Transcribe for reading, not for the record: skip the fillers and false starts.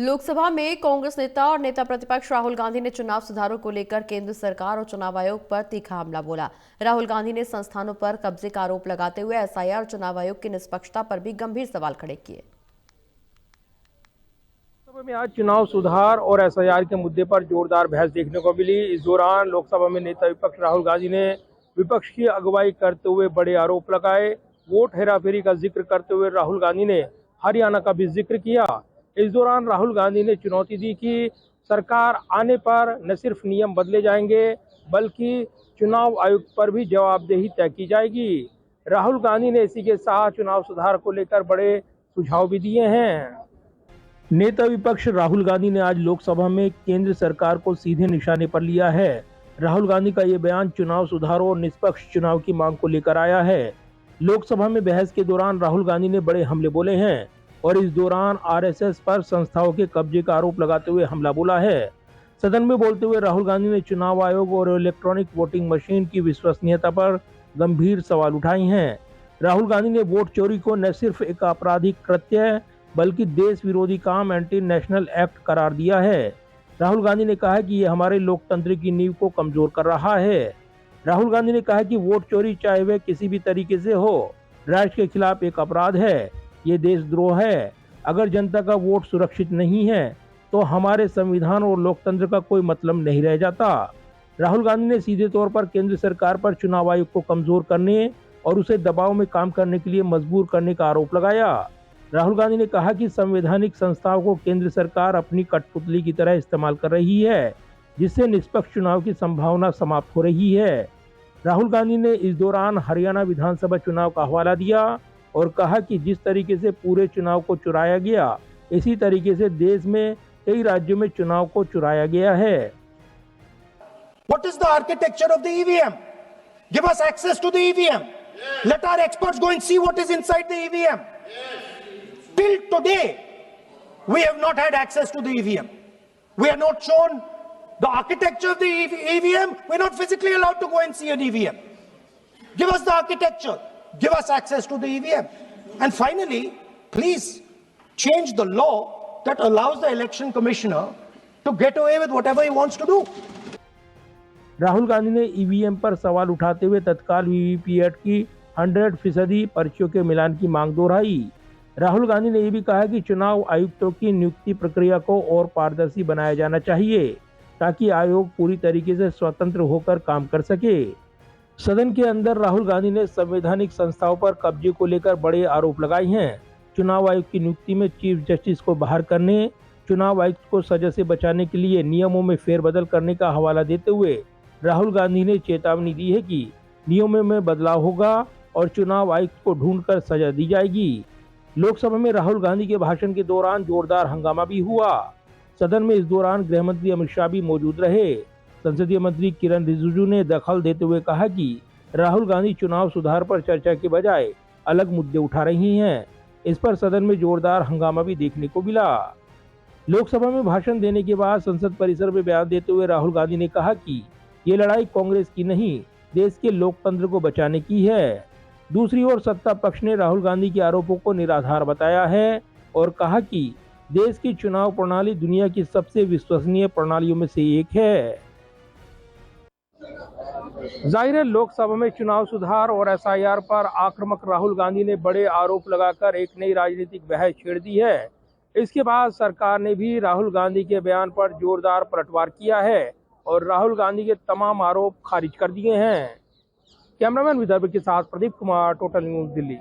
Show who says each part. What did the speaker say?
Speaker 1: लोकसभा में कांग्रेस नेता और नेता प्रतिपक्ष राहुल गांधी ने चुनाव सुधारों को लेकर केंद्र सरकार और चुनाव आयोग पर तीखा हमला बोला। राहुल गांधी ने संस्थानों पर कब्जे का आरोप लगाते हुए एसआईआर और चुनाव आयोग की निष्पक्षता पर भी गंभीर सवाल खड़े किए।
Speaker 2: लोकसभा में आज चुनाव सुधार और एसआईआर के मुद्दे पर जोरदार बहस देखने को मिली। इस दौरान लोकसभा में नेता विपक्ष राहुल गांधी ने विपक्ष की अगुवाई करते हुए बड़े आरोप लगाए। वोट हेराफेरी का जिक्र करते हुए राहुल गांधी ने हरियाणा का भी जिक्र किया। इस दौरान राहुल गांधी ने चुनौती दी कि सरकार आने पर न सिर्फ नियम बदले जाएंगे बल्कि चुनाव आयुक्त पर भी जवाबदेही तय की जाएगी। राहुल गांधी ने इसी के साथ चुनाव सुधार को लेकर बड़े सुझाव भी दिए हैं। नेता विपक्ष राहुल गांधी ने आज लोकसभा में केंद्र सरकार को सीधे निशाने पर लिया है। राहुल गांधी का ये बयान चुनाव सुधारों और निष्पक्ष चुनाव की मांग को लेकर आया है। लोकसभा में बहस के दौरान राहुल गांधी ने बड़े हमले बोले हैं और इस दौरान आरएसएस पर संस्थाओं के कब्जे का आरोप लगाते हुए हमला बोला है। सदन में बोलते हुए राहुल गांधी ने चुनाव आयोग और इलेक्ट्रॉनिक वोटिंग मशीन की विश्वसनीयता पर गंभीर सवाल उठाए हैं। राहुल गांधी ने वोट चोरी को न सिर्फ एक आपराधिक कृत्य बल्कि देश विरोधी काम एंटी नेशनल एक्ट करार दिया है। राहुल गांधी ने कहा कि यह हमारे लोकतंत्र की नींव को कमजोर कर रहा है। राहुल गांधी ने कहा कि वोट चोरी चाहे वह किसी भी तरीके से हो, राष्ट्र के खिलाफ एक अपराध है, ये देशद्रोह है। अगर जनता का वोट सुरक्षित नहीं है तो हमारे संविधान और लोकतंत्र का कोई मतलब नहीं रह जाता। राहुल गांधी ने सीधे तौर पर केंद्र सरकार पर चुनाव आयोग को कमजोर करने और उसे दबाव में काम करने के लिए मजबूर करने का आरोप लगाया। राहुल गांधी ने कहा कि संवैधानिक संस्थाओं को केंद्र सरकार अपनी कठपुतली की तरह इस्तेमाल कर रही है, जिससे निष्पक्ष चुनाव की संभावना समाप्त हो रही है। राहुल गांधी ने इस दौरान हरियाणा विधानसभा चुनाव का हवाला दिया और कहा कि जिस तरीके से पूरे चुनाव को चुराया गया, इसी तरीके से देश में कई राज्यों में चुनाव को चुराया गया है।
Speaker 3: What is the architecture of the EVM? Give us access to the EVM. Yes. Let our experts go and see what is inside the EVM. Yes. Till today, we have not had access to the EVM. We are not shown the architecture of the EVM. We're not physically allowed to go and see an EVM. Give us the architecture. Give us access to the EVM. And finally, please change the law that allows the election commissioner to get away with whatever he wants to do.
Speaker 2: Rahul Gandhi ने EVM पर सवाल उठाते हुए तत्काल VVPAT की 100% पर्चियों के मिलान की मांग दोहराई। राहुल गांधी ने यह भी कहा कि चुनाव आयुक्तों की नियुक्ति प्रक्रिया को और पारदर्शी बनाया जाना चाहिए ताकि आयोग पूरी तरीके से स्वतंत्र होकर काम कर सके। सदन के अंदर राहुल गांधी ने संवैधानिक संस्थाओं पर कब्जे को लेकर बड़े आरोप लगाए हैं। चुनाव आयोग की नियुक्ति में चीफ जस्टिस को बाहर करने, चुनाव आयुक्त को सजा से बचाने के लिए नियमों में फेरबदल करने का हवाला देते हुए राहुल गांधी ने चेतावनी दी है कि नियमों में बदलाव होगा और चुनाव आयुक्त को ढूंढकर सजा दी जाएगी। लोकसभा में राहुल गांधी के भाषण के दौरान जोरदार हंगामा भी हुआ। सदन में इस दौरान गृह मंत्री अमित शाह भी मौजूद रहे। संसदीय मंत्री किरण रिजिजू ने दखल देते हुए कहा कि राहुल गांधी चुनाव सुधार पर चर्चा के बजाय अलग मुद्दे उठा रही हैं। इस पर सदन में जोरदार हंगामा भी देखने को मिला। लोकसभा में भाषण देने के बाद संसद परिसर में बयान देते हुए राहुल गांधी ने कहा कि ये लड़ाई कांग्रेस की नहीं, देश के लोकतंत्र को बचाने की है। दूसरी ओर सत्ता पक्ष ने राहुल गांधी के आरोपों को निराधार बताया है और कहा कि देश की चुनाव प्रणाली दुनिया की सबसे विश्वसनीय प्रणालियों में से एक है। जाहिर है, लोकसभा में चुनाव सुधार और एसआईआर पर आक्रामक राहुल गांधी ने बड़े आरोप लगाकर एक नई राजनीतिक बहस छेड़ दी है। इसके बाद सरकार ने भी राहुल गांधी के बयान पर जोरदार पलटवार किया है और राहुल गांधी के तमाम आरोप खारिज कर दिए हैं। कैमरामैन विदर्भ के साथ प्रदीप कुमार, टोटल न्यूज़, दिल्ली।